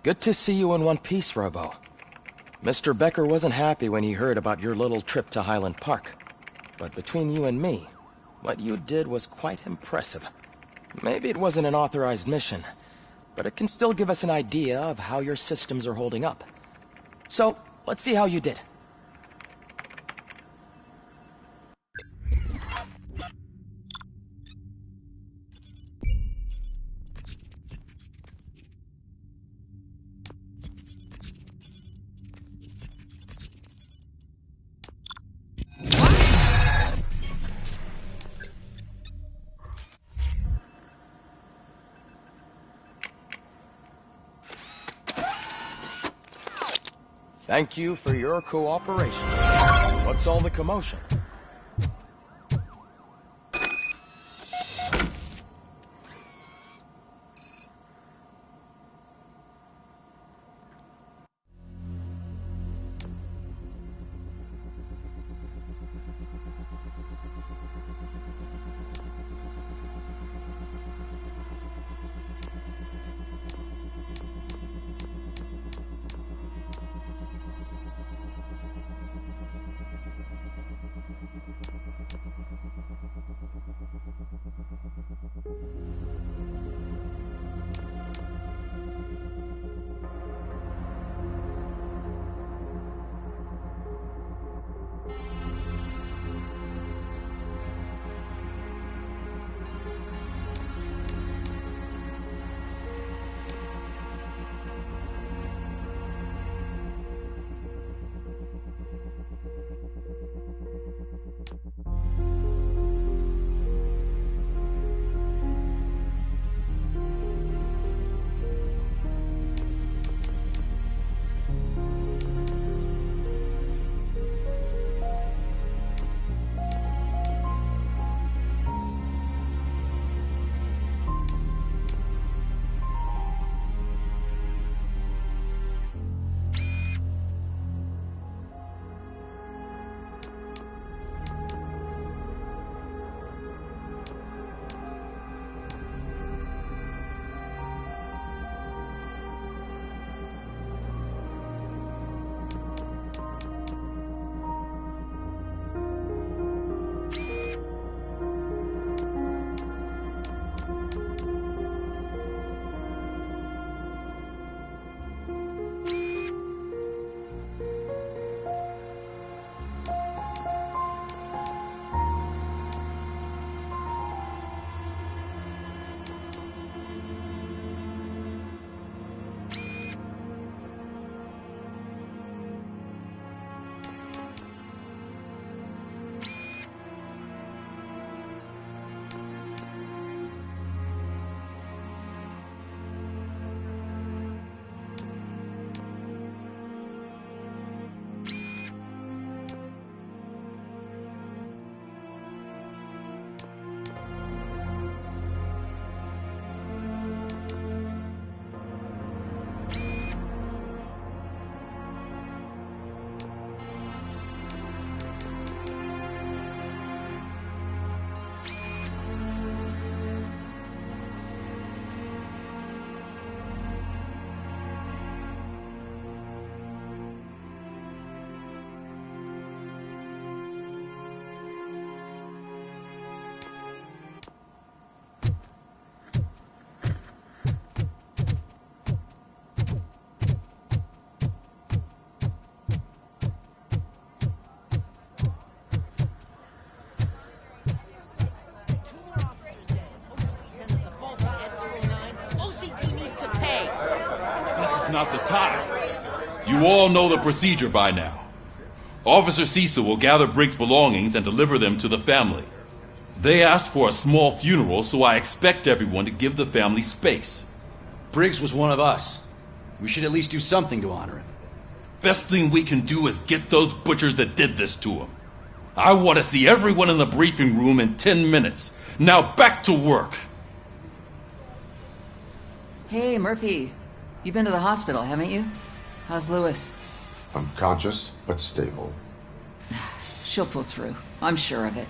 Good to see you in one piece, Robo. Mr. Becker wasn't happy when he heard about your little trip to Highland Park. But between you and me, what you did was quite impressive. Maybe it wasn't an authorized mission, but it can still give us an idea of how your systems are holding up. So, let's see how you did. Thank you for your cooperation. What's all the commotion? Not the time. You all know the procedure by now. Officer Cecil will gather Briggs' belongings and deliver them to the family. They asked for a small funeral, so I expect everyone to give the family space. Briggs was one of us. We should at least do something to honor him. Best thing we can do is get those butchers that did this to him. I want to see everyone in the briefing room in 10 minutes. Now back to work. Hey, Murphy. You've been to the hospital, haven't you? How's Lewis? Unconscious, but stable. She'll pull through. I'm sure of it.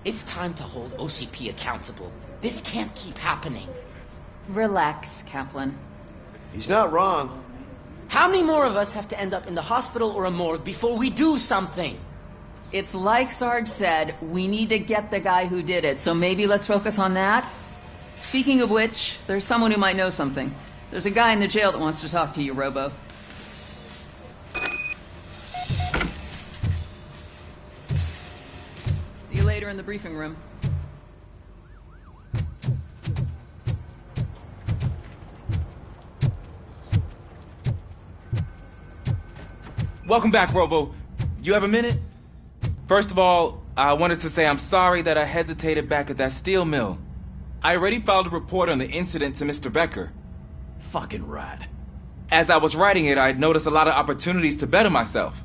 It's time to hold OCP accountable. This can't keep happening. Relax, Kaplan. He's not wrong. How many more of us have to end up in the hospital or a morgue before we do something? It's like Sarge said, we need to get the guy who did it, so maybe let's focus on that? Speaking of which, there's someone who might know something. There's a guy in the jail that wants to talk to you, Robo. See you later in the briefing room. Welcome back, Robo. You have a minute? First of all, I wanted to say I'm sorry that I hesitated back at that steel mill. I already filed a report on the incident to Mr. Becker. Fucking rat. As I was writing it, I noticed a lot of opportunities to better myself.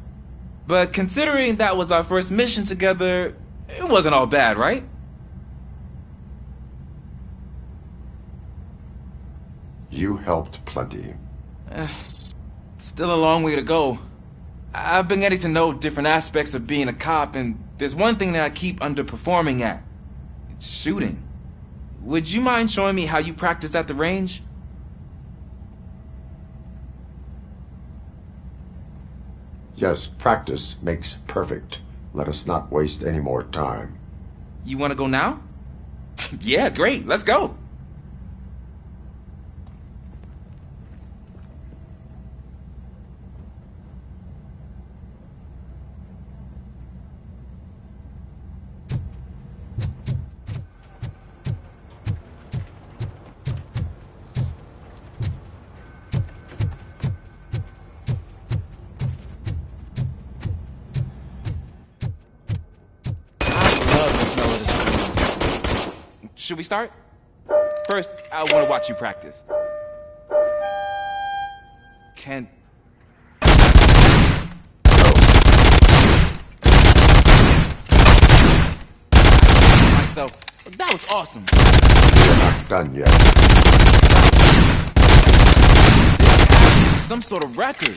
But considering that was our first mission together, it wasn't all bad, right? You helped plenty. Still a long way to go. I've been getting to know different aspects of being a cop, and there's one thing that I keep underperforming at. It's shooting. Would you mind showing me how you practice at the range? Yes, practice makes perfect. Let us not waste any more time. You want to go now? Yeah, great. Let's go. Should we start? First, I want to watch you practice. Can... myself. That was awesome. We're not done yet. This has to be some sort of record.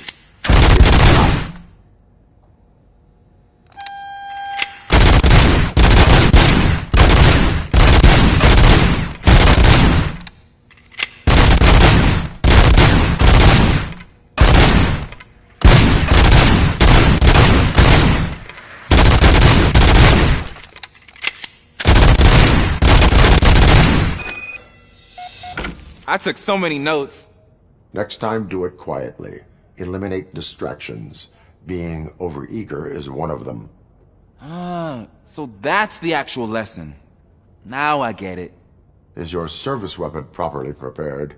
I took so many notes. Next time, do it quietly. Eliminate distractions. Being overeager is one of them. So that's the actual lesson. Now I get it. Is your service weapon properly prepared?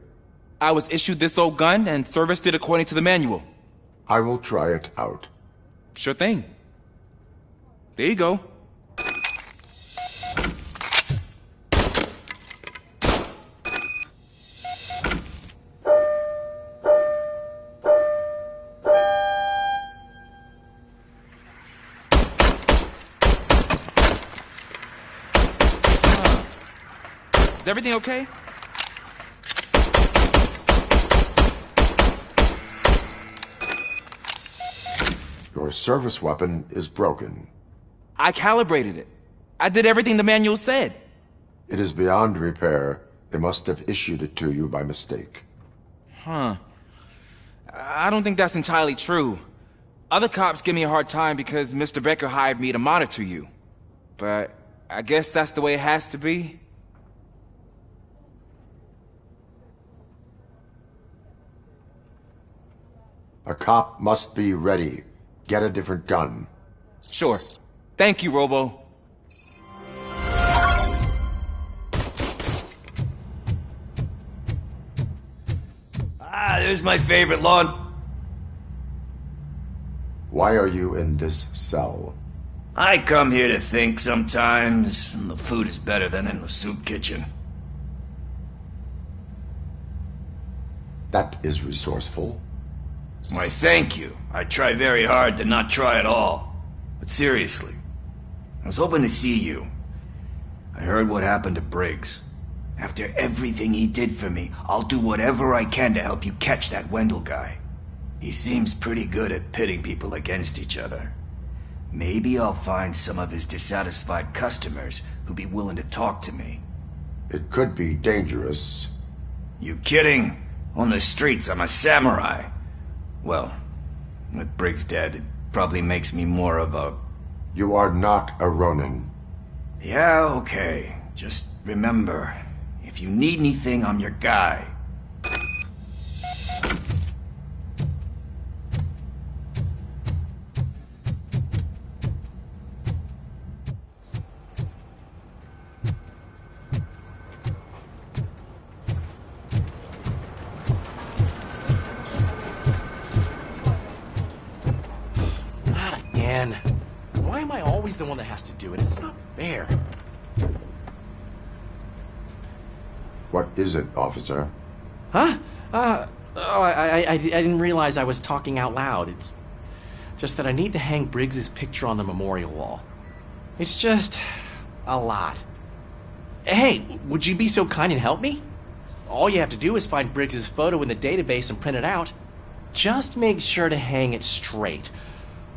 I was issued this old gun and serviced it according to the manual. I will try it out. Sure thing. There you go. Is everything okay? Your service weapon is broken. I calibrated it. I did everything the manual said. It is beyond repair. They must have issued it to you by mistake. I don't think that's entirely true. Other cops give me a hard time because Mr. Becker hired me to monitor you. But I guess that's the way it has to be. A cop must be ready. Get a different gun. Sure. Thank you, Robo. There's my favorite lawn. Why are you in this cell? I come here to think sometimes, and the food is better than in the soup kitchen. That is resourceful. Why, thank you. I try very hard to not try at all. But seriously, I was hoping to see you. I heard what happened to Briggs. After everything he did for me, I'll do whatever I can to help you catch that Wendell guy. He seems pretty good at pitting people against each other. Maybe I'll find some of his dissatisfied customers who'd be willing to talk to me. It could be dangerous. You kidding? On the streets, I'm a samurai. Well, with Briggs dead, it probably makes me more of a... You are not a Ronin. Yeah, okay. Just remember, if you need anything, I'm your guy. Not again. Why am I always the one that has to do it? It's not fair. What is it, officer? Huh? I didn't realize I was talking out loud. It's just that I need to hang Briggs's picture on the memorial wall. It's just a lot. Hey, would you be so kind and help me? All you have to do is find Briggs's photo in the database and print it out. Just make sure to hang it straight.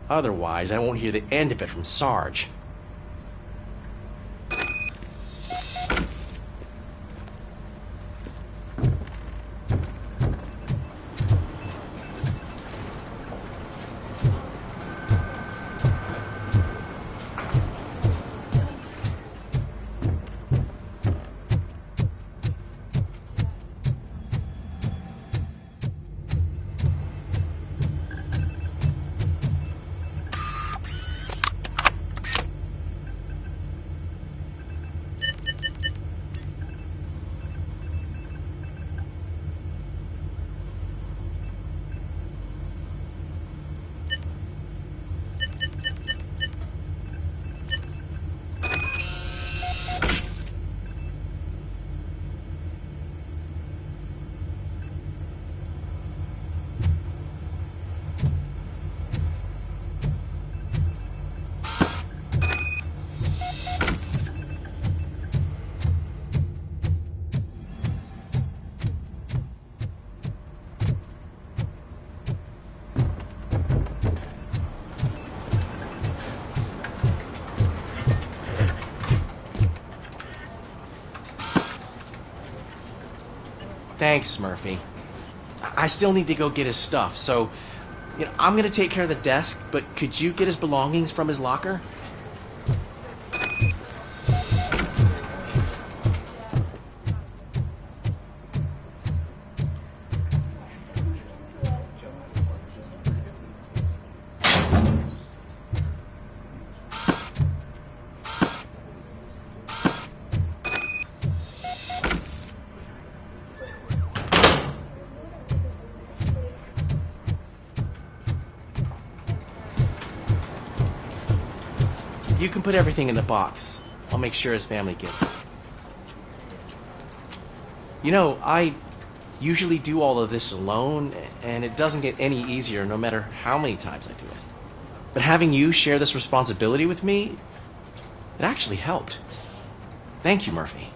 Otherwise, I won't hear the end of it from Sarge. Thanks, Murphy. I still need to go get his stuff, so I'm gonna take care of the desk, but could you get his belongings from his locker? You can put everything in the box. I'll make sure his family gets it. I usually do all of this alone, and it doesn't get any easier no matter how many times I do it. But having you share this responsibility with me, it actually helped. Thank you, Murphy.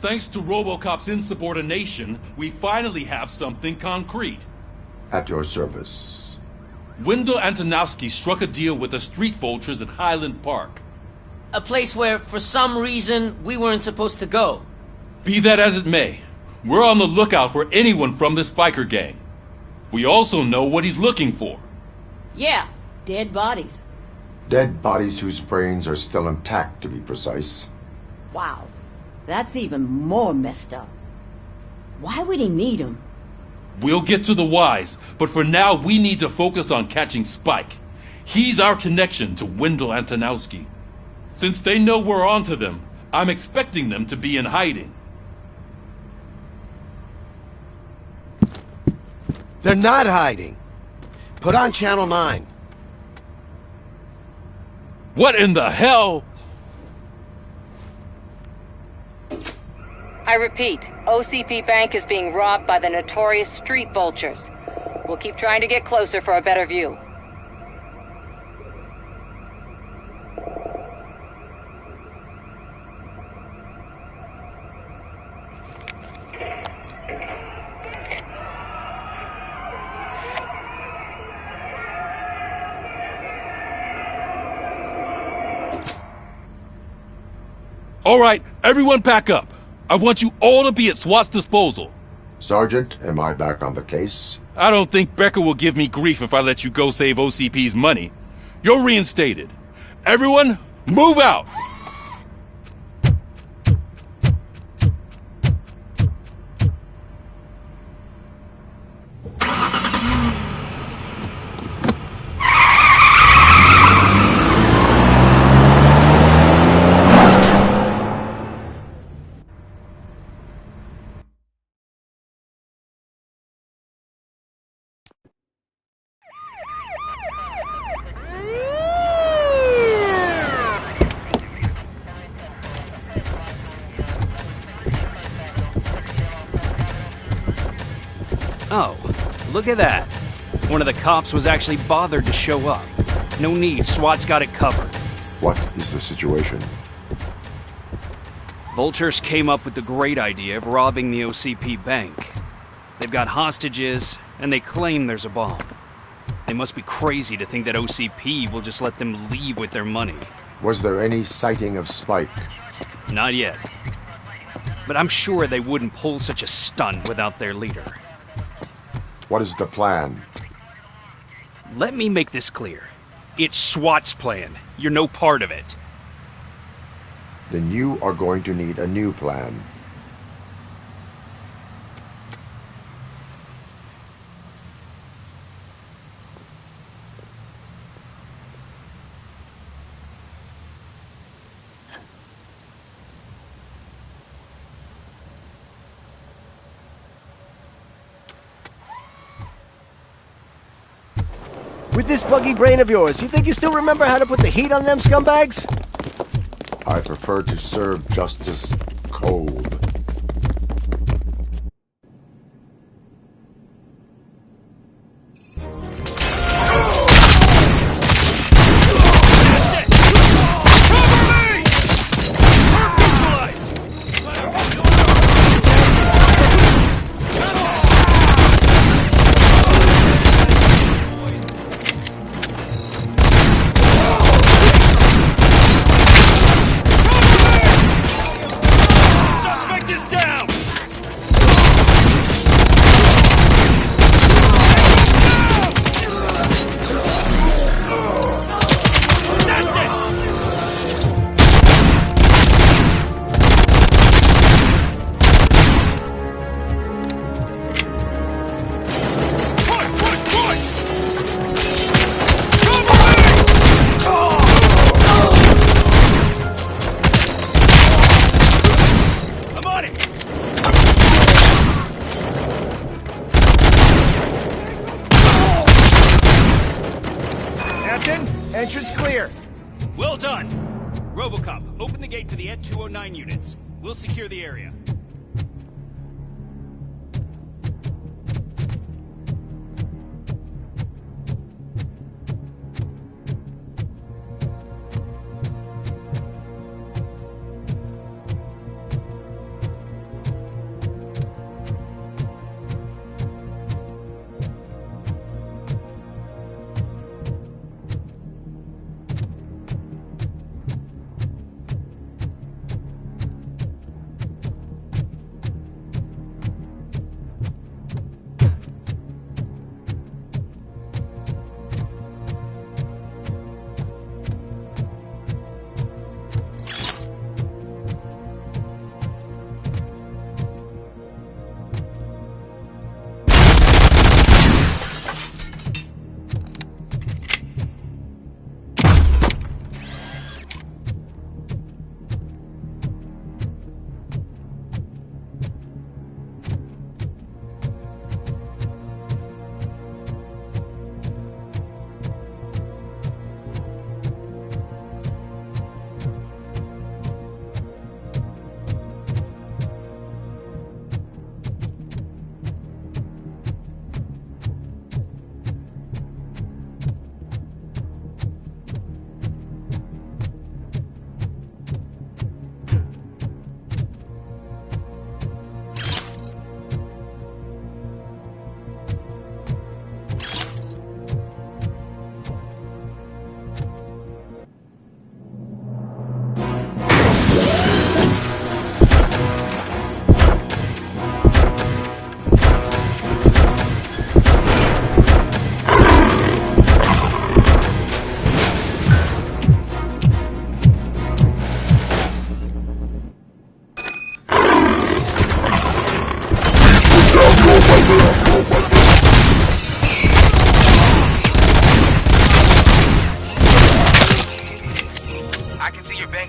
Thanks to Robocop's insubordination, we finally have something concrete. At your service. Wendell Antonowski struck a deal with the street vultures at Highland Park. A place where, for some reason, we weren't supposed to go. Be that as it may, we're on the lookout for anyone from this biker gang. We also know what he's looking for. Yeah, dead bodies. Dead bodies whose brains are still intact, to be precise. Wow, that's even more messed up. Why would he need them? We'll get to the whys, but for now we need to focus on catching Spike. He's our connection to Wendell Antonowski. Since they know we're onto them, I'm expecting them to be in hiding. They're not hiding. Put on Channel 9. What in the hell? I repeat, OCP Bank is being robbed by the notorious street vultures. We'll keep trying to get closer for a better view. All right, everyone pack up. I want you all to be at SWAT's disposal. Sergeant, am I back on the case? I don't think Becker will give me grief if I let you go save OCP's money. You're reinstated. Everyone, move out! Oh, look at that. One of the cops was actually bothered to show up. No need, SWAT's got it covered. What is the situation? Vultures came up with the great idea of robbing the OCP bank. They've got hostages, and they claim there's a bomb. They must be crazy to think that OCP will just let them leave with their money. Was there any sighting of Spike? Not yet. But I'm sure they wouldn't pull such a stunt without their leader. What is the plan? Let me make this clear. It's SWAT's plan. You're no part of it. Then you are going to need a new plan. With this buggy brain of yours, you think you still remember how to put the heat on them scumbags? I prefer to serve justice cold. Entrance clear. Well done. Robocop, open the gate for the Ed 209 units. We'll secure the area.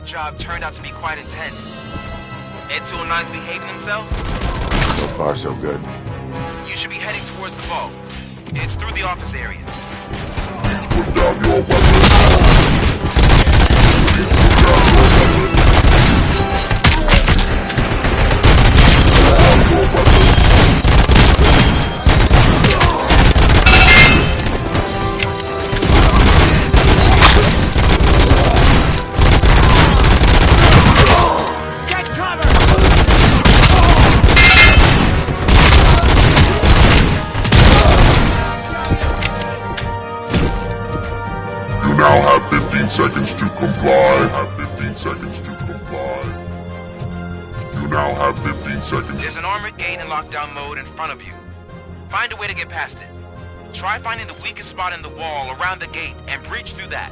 job turned out to be quite intense. Ed 209's behaving themselves? So far, so good. You should be heading towards the vault. It's through the office area. Please put down your weapon. Please put down your weapon. Put down your weapon. Now have 15 seconds to comply. Have 15 seconds to comply. You now have 15 seconds. There's an armored gate in lockdown mode in front of you. Find a way to get past it. Try finding the weakest spot in the wall around the gate and breach through that.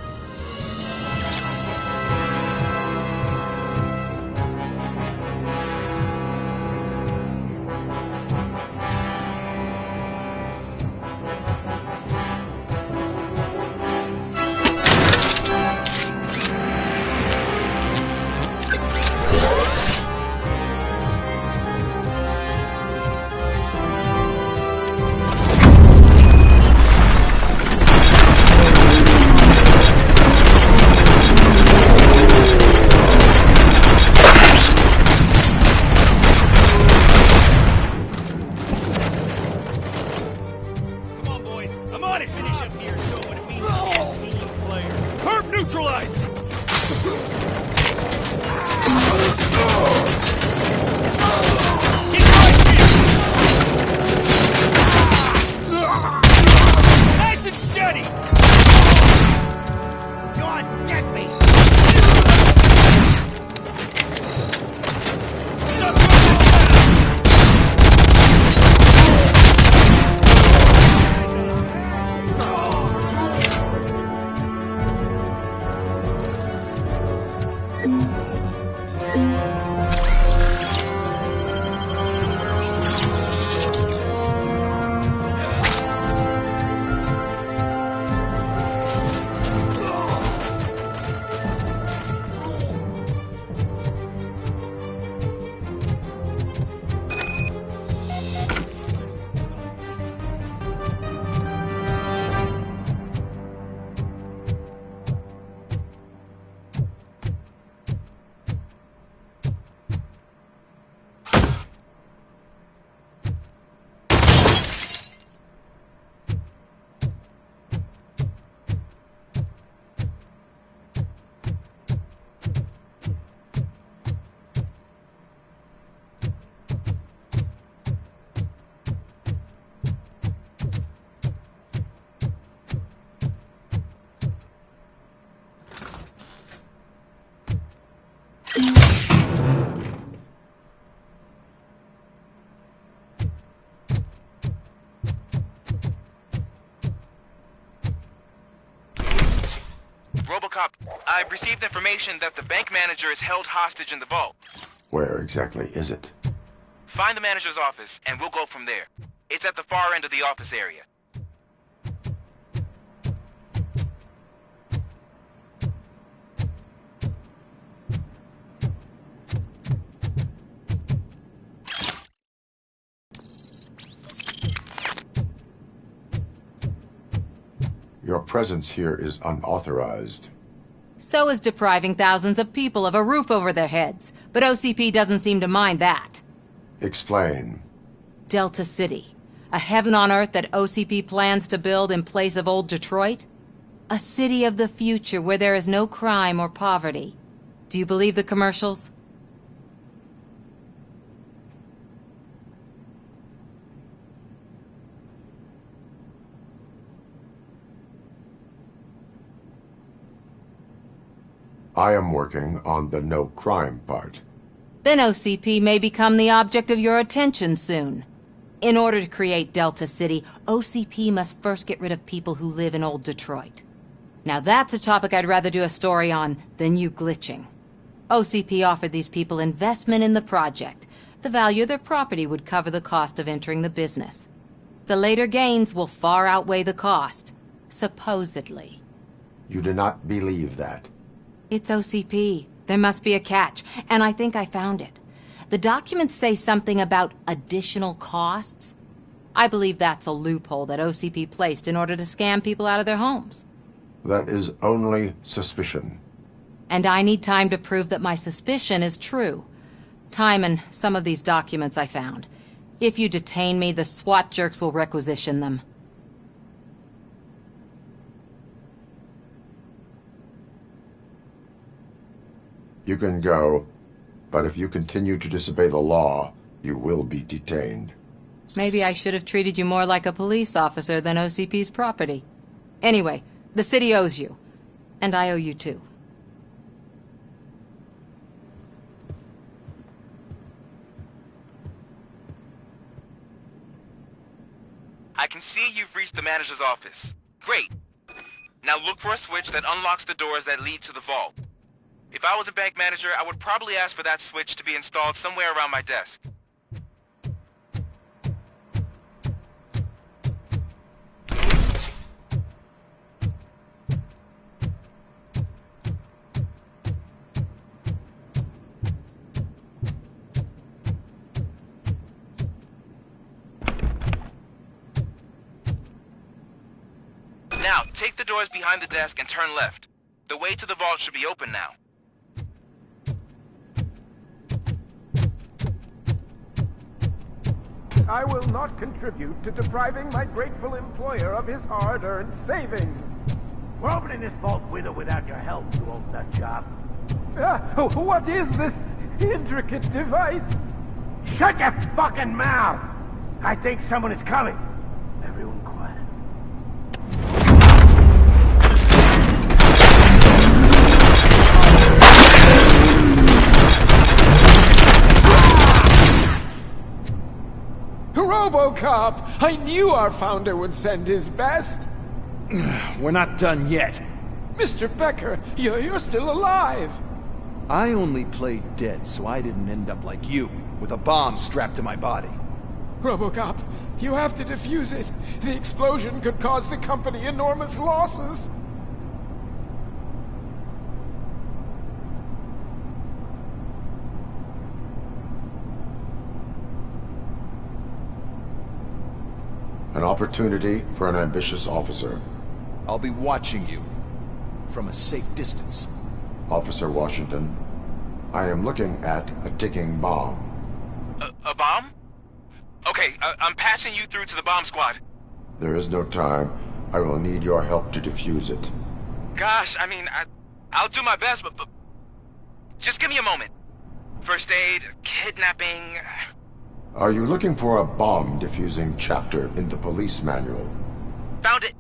Robocop, I've received information that the bank manager is held hostage in the vault. Where exactly is it? Find the manager's office, and we'll go from there. It's at the far end of the office area. Your presence here is unauthorized. So is depriving thousands of people of a roof over their heads. But OCP doesn't seem to mind that. Explain. Delta City. A heaven on earth that OCP plans to build in place of old Detroit? A city of the future where there is no crime or poverty. Do you believe the commercials? I am working on the no crime part. Then OCP may become the object of your attention soon. In order to create Delta City, OCP must first get rid of people who live in old Detroit. Now that's a topic I'd rather do a story on than you glitching. OCP offered these people investment in the project. The value of their property would cover the cost of entering the business. The later gains will far outweigh the cost, supposedly. You do not believe that? It's OCP. There must be a catch, and I think I found it. The documents say something about additional costs. I believe that's a loophole that OCP placed in order to scam people out of their homes. That is only suspicion. And I need time to prove that my suspicion is true. Time and some of these documents I found. If you detain me, the SWAT jerks will requisition them. You can go, but if you continue to disobey the law, you will be detained. Maybe I should have treated you more like a police officer than OCP's property. Anyway, the city owes you. And I owe you too. I can see you've reached the manager's office. Great. Now look for a switch that unlocks the doors that lead to the vault. If I was a bank manager, I would probably ask for that switch to be installed somewhere around my desk. Now, take the doors behind the desk and turn left. The way to the vault should be open now. I will not contribute to depriving my grateful employer of his hard-earned savings. We're opening this vault with or without your help, you old nut job. What is this intricate device? Shut your fucking mouth! I think someone is coming. Everyone quiet. Robocop! I knew our founder would send his best. We're not done yet. Mr. Becker, you're still alive. I only played dead so I didn't end up like you, with a bomb strapped to my body. Robocop, you have to defuse it. The explosion could cause the company enormous losses. An opportunity for an ambitious officer. I'll be watching you from a safe distance. Officer Washington, I am looking at a ticking bomb. A bomb? Okay, I'm passing you through to the bomb squad. There is no time. I will need your help to defuse it. Gosh, I mean, I'll do my best, but just give me a moment. First aid, kidnapping... Are you looking for a bomb defusing chapter in the police manual? Found it!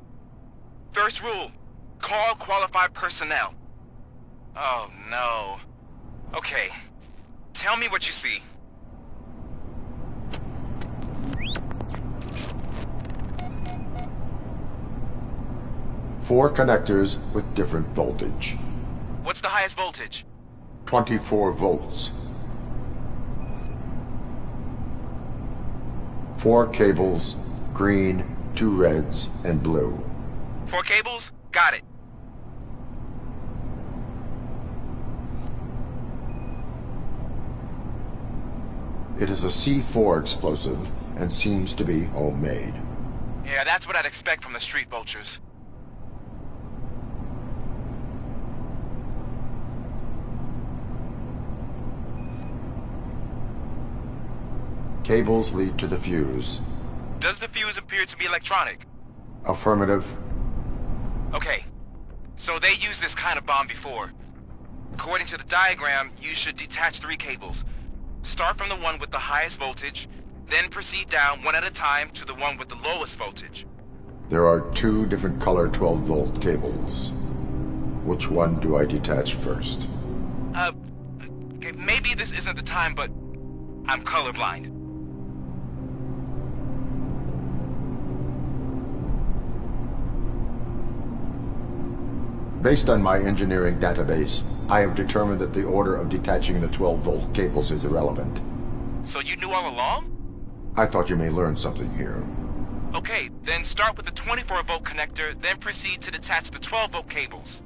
First rule, call qualified personnel. Oh no. Okay, tell me what you see. Four connectors with different voltage. What's the highest voltage? 24 volts. 4 cables, green, 2 reds, and blue. 4 cables? Got it. It is a C4 explosive and seems to be homemade. Yeah, that's what I'd expect from the street vultures. Cables lead to the fuse. Does the fuse appear to be electronic? Affirmative. Okay, so they used this kind of bomb before. According to the diagram, you should detach 3 cables. Start from the one with the highest voltage, then proceed down one at a time to the one with the lowest voltage. There are 2 different color 12-volt cables. Which one do I detach first? Okay, maybe this isn't the time, but I'm colorblind. Based on my engineering database, I have determined that the order of detaching the 12-volt cables is irrelevant. So you knew all along? I thought you may learn something here. Okay, then start with the 24-volt connector, then proceed to detach the 12-volt cables.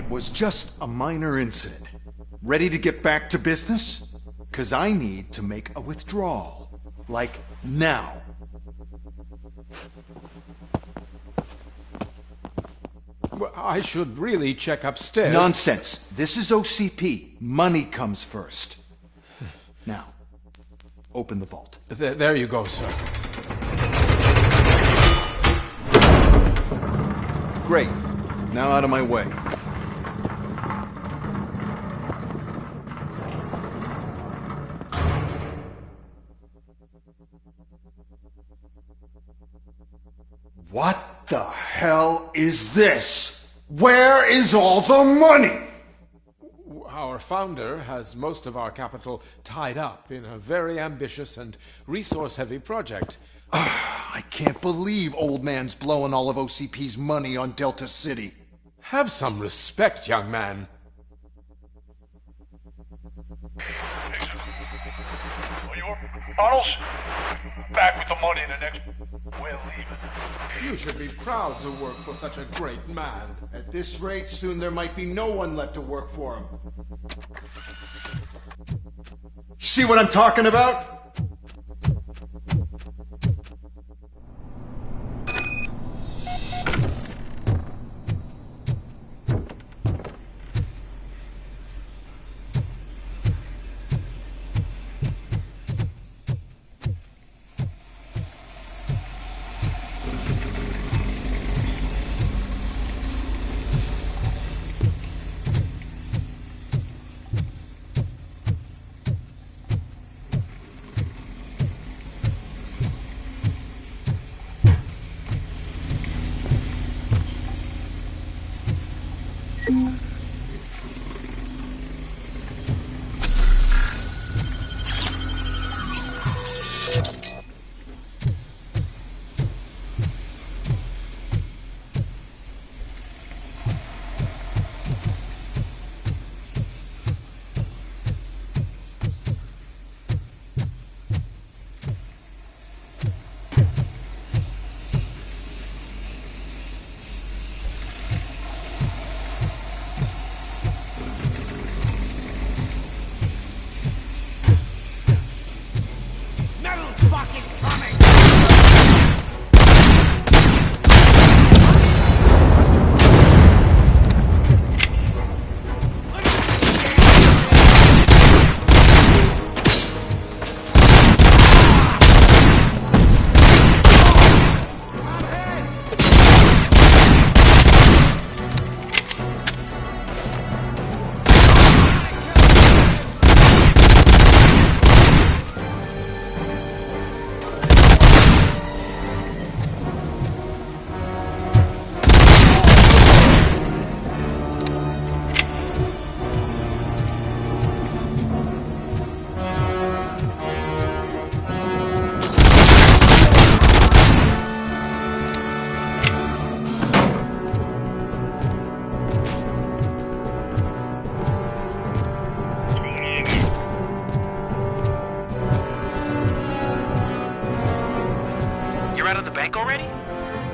It was just a minor incident. Ready to get back to business? 'Cause I need to make a withdrawal. Like, now. Well, I should really check upstairs. Nonsense. This is OCP. Money comes first. Now, open the vault. There you go, sir. Great. Now out of my way. What the hell is this? Where is all the money? Our founder has most of our capital tied up in a very ambitious and resource-heavy project. I can't believe old man's blowing all of OCP's money on Delta City. Have some respect, young man. Arnold's back with the money in the next... We're leaving. You should be proud to work for such a great man. At this rate, soon there might be no one left to work for him. See what I'm talking about?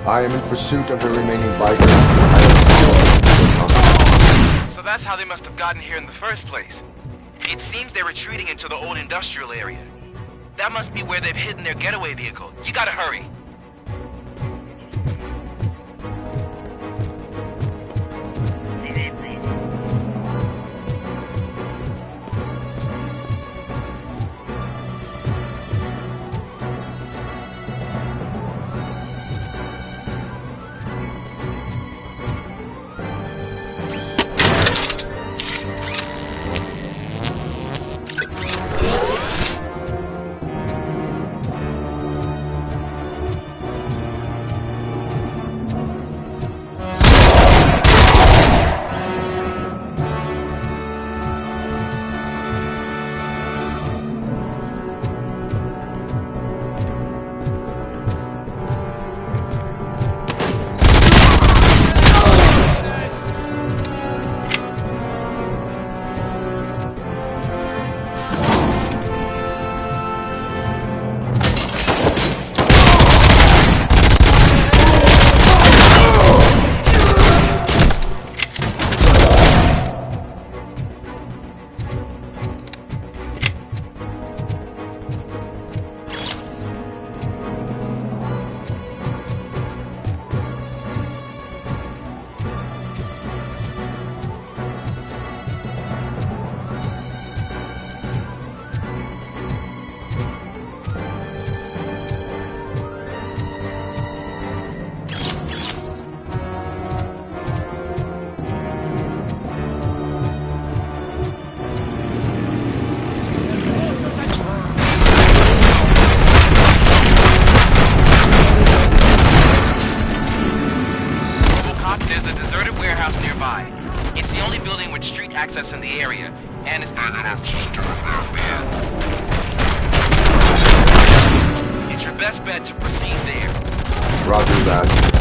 I am in pursuit of the remaining bikers. So that's how they must have gotten here in the first place. It seems they're retreating into the old industrial area. That must be where they've hidden their getaway vehicle. You gotta hurry. that's in the area, and it's it's your best bet to proceed there. Roger that.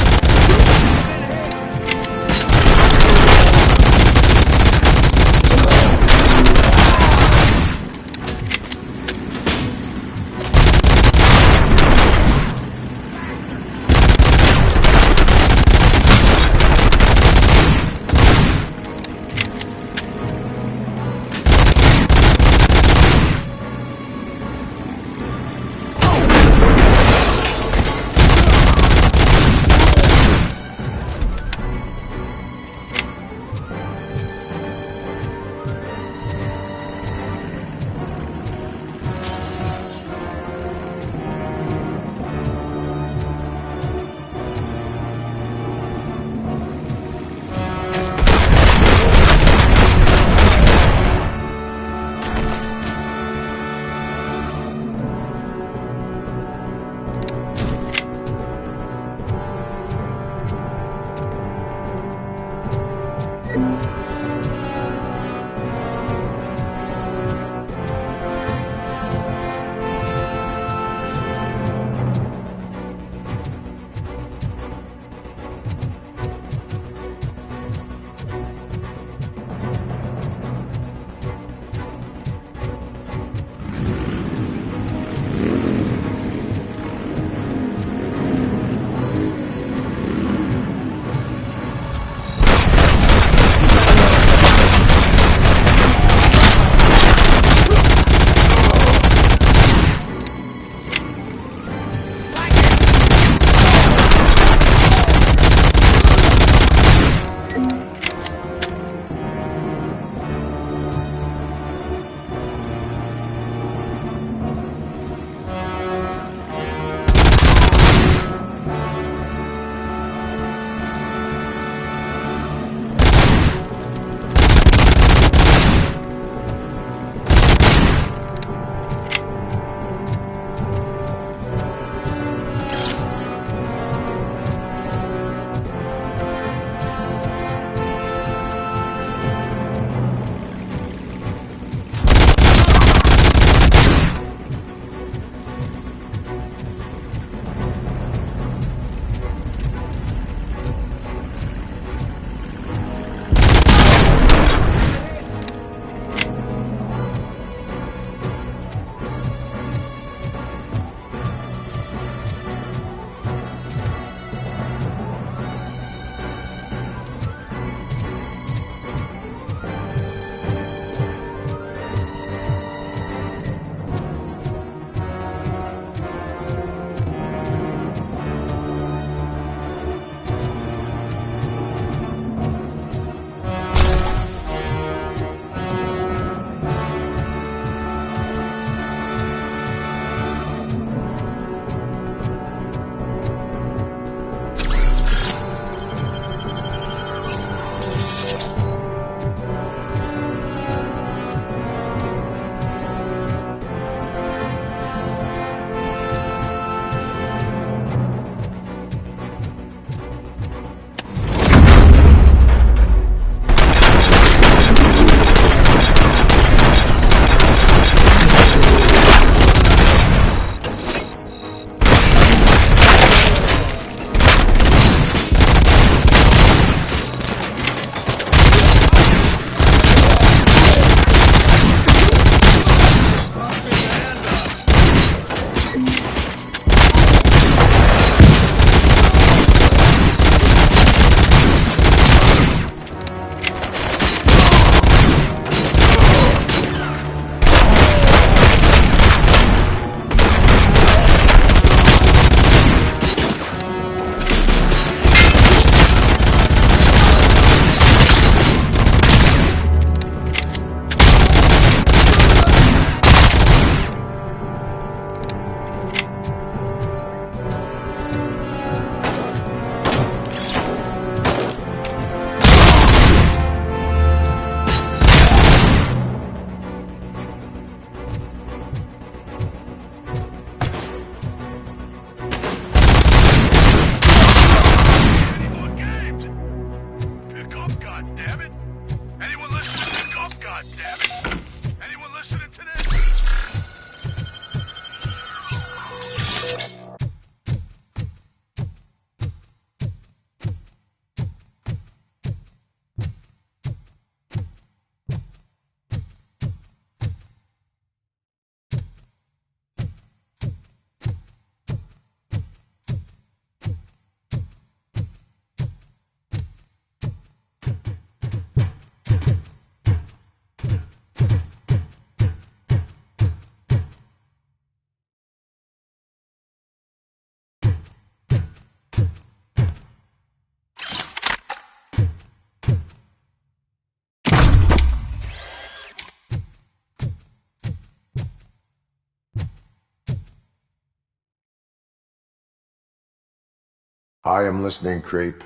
I am listening, creep.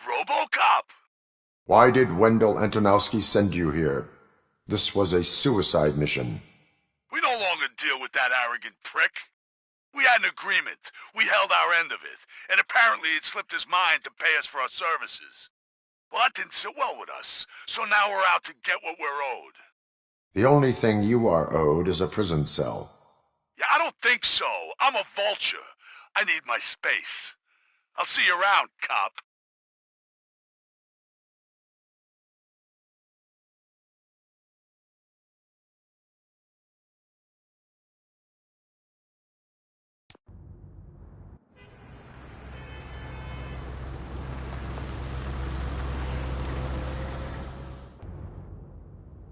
Robocop! Why did Wendell Antonowski send you here? This was a suicide mission. We no longer deal with that arrogant prick. We had an agreement. We held our end of it. And apparently it slipped his mind to pay us for our services. Well, that didn't sit well with us. So now we're out to get what we're owed. The only thing you are owed is a prison cell. Yeah, I don't think so. I'm a vulture. I need my space. I'll see you around, cop.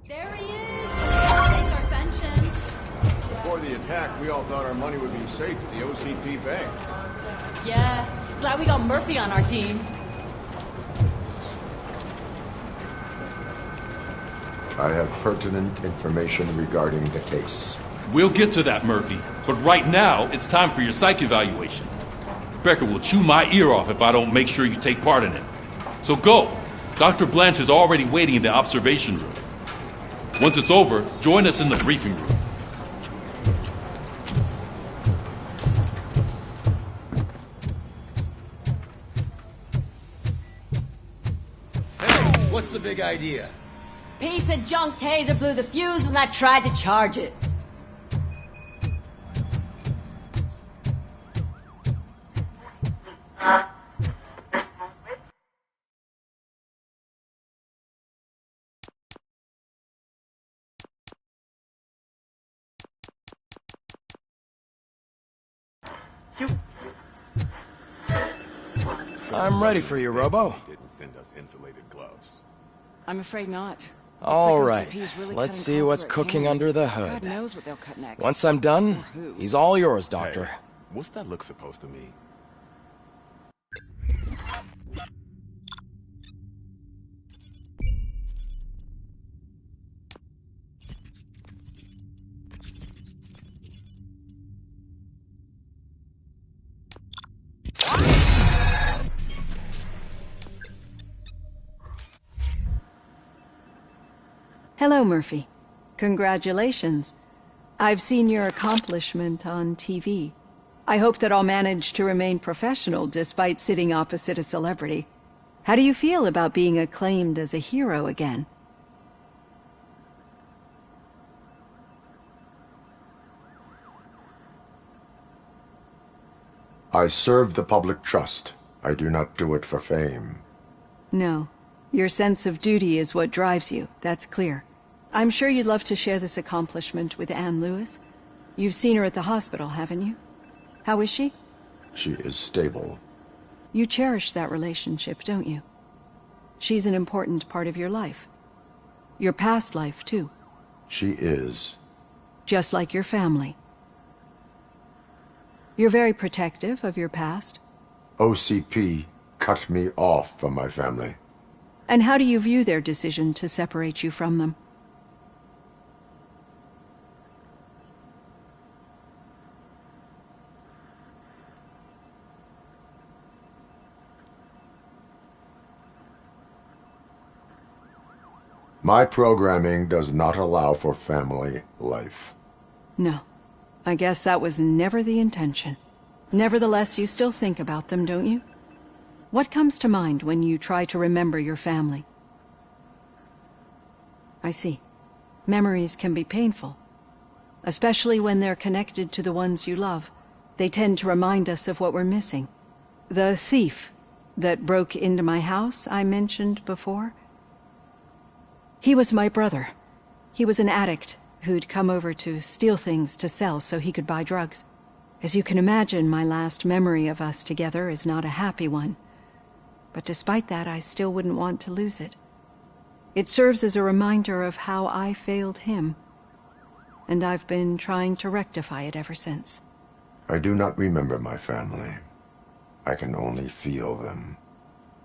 There he is! Take our pensions. Before the attack, we all thought our money would be safe at the OCP bank. Yeah, glad we got Murphy on our team. I have pertinent information regarding the case. We'll get to that, Murphy. But right now, it's time for your psych evaluation. Becker will chew my ear off if I don't make sure you take part in it. So go. Dr. Blanche is already waiting in the observation room. Once it's over, join us in the briefing room. Hey, what's the big idea? Piece of junk taser blew the fuse when I tried to charge it. I'm ready for you, Robo. Didn't send us insulated gloves. I'm afraid not. All Looks right, like OCP is really let's cutting see costs what's where it cooking can. under the God hood. knows what they'll cut next. Once I'm done, Or who. he's all yours, Doctor. Hey, what's that look supposed to mean? Hello, Murphy. Congratulations. I've seen your accomplishment on TV. I hope that I'll manage to remain professional despite sitting opposite a celebrity. How do you feel about being acclaimed as a hero again? I serve the public trust. I do not do it for fame. No. Your sense of duty is what drives you, that's clear. I'm sure you'd love to share this accomplishment with Anne Lewis. You've seen her at the hospital, haven't you? How is she? She is stable. You cherish that relationship, don't you? She's an important part of your life. Your past life, too. She is. Just like your family. You're very protective of your past. OCP cut me off from my family. And how do you view their decision to separate you from them? My programming does not allow for family life. No. I guess that was never the intention. Nevertheless, you still think about them, don't you? What comes to mind when you try to remember your family? I see. Memories can be painful. Especially when they're connected to the ones you love. They tend to remind us of what we're missing. The thief that broke into my house I mentioned before? He was my brother. He was an addict who'd come over to steal things to sell so he could buy drugs. As you can imagine, my last memory of us together is not a happy one. But despite that, I still wouldn't want to lose it. It serves as a reminder of how I failed him. And I've been trying to rectify it ever since. I do not remember my family. I can only feel them.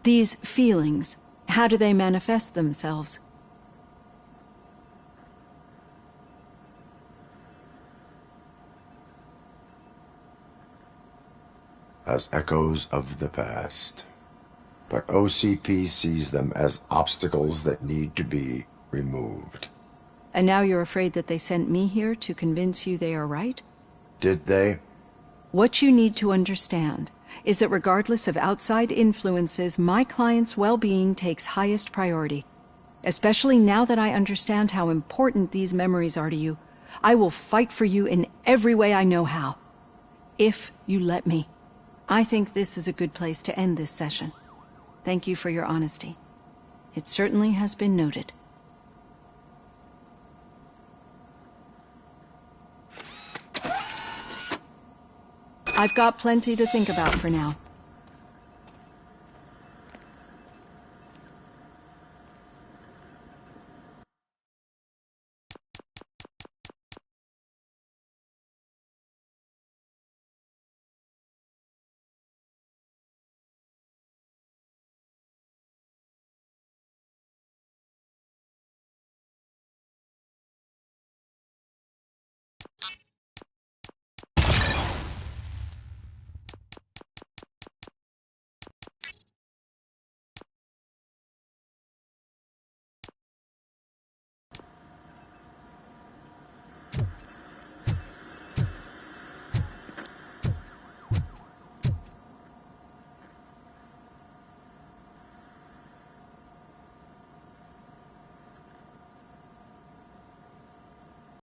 These feelings, how do they manifest themselves? as echoes of the past. But OCP sees them as obstacles that need to be removed. And now you're afraid that they sent me here to convince you they are right? Did they? What you need to understand is that regardless of outside influences, my client's well-being takes highest priority. Especially now that I understand how important these memories are to you, I will fight for you in every way I know how. If you let me. I think this is a good place to end this session. Thank you for your honesty. It certainly has been noted. I've got plenty to think about for now.